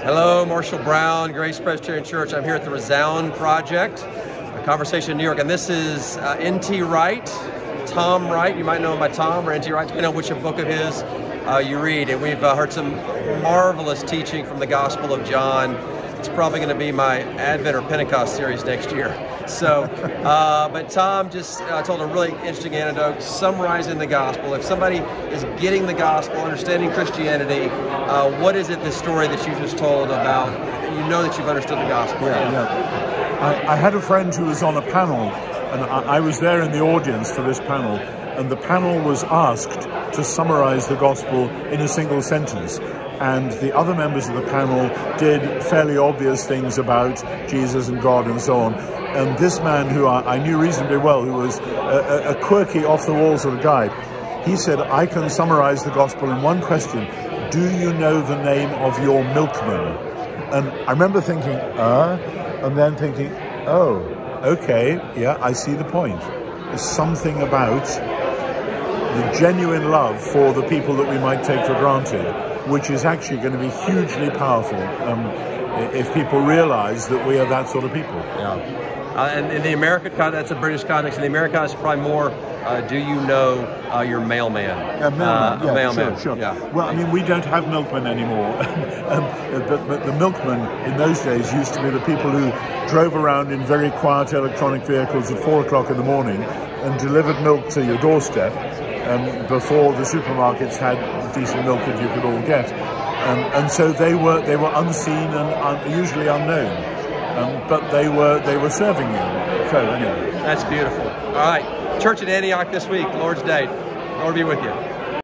Hello, Marshall Brown, Grace Presbyterian Church. I'm here at the Resound Project, a conversation in New York, and this is N.T. Wright, Tom Wright. You might know him by Tom or N.T. Wright, depending on which book of his you read. And we've heard some marvelous teaching from the Gospel of John. It's probably going to be my Advent or Pentecost series next year. So, but Tom just told a really interesting anecdote summarizing the gospel. If somebody is getting the gospel, understanding Christianity, what is it, this story that you just told about, you know that you've understood the gospel? I had a friend who was on a panel, and I was there in the audience for this panel, and the panel was asked to summarize the gospel in a single sentence. And the other members of the panel did fairly obvious things about Jesus and God and so on. And this man, who I knew reasonably well, who was a quirky, off-the-wall sort of guy, he said, I can summarize the gospel in one question. Do you know the name of your milkman? And I remember thinking, and then thinking, oh, okay, yeah, I see the point. There's something about the genuine love for the people that we might take for granted, which is actually going to be hugely powerful if people realize that we are that sort of people. Yeah. And in the American context, that's a British context. In the American context, probably more, do you know your mailman? Mailman, sure. Yeah. Well, I mean, we don't have milkmen anymore. But the milkmen in those days used to be the people who drove around in very quiet electronic vehicles at 4 o'clock in the morning and delivered milk to your doorstep before the supermarkets had decent milk that you could all get. And so they were unseen and usually unknown. But they were serving you. So anyway. That's beautiful. All right. Church at Antioch this week, Lord's Day. Lord be with you.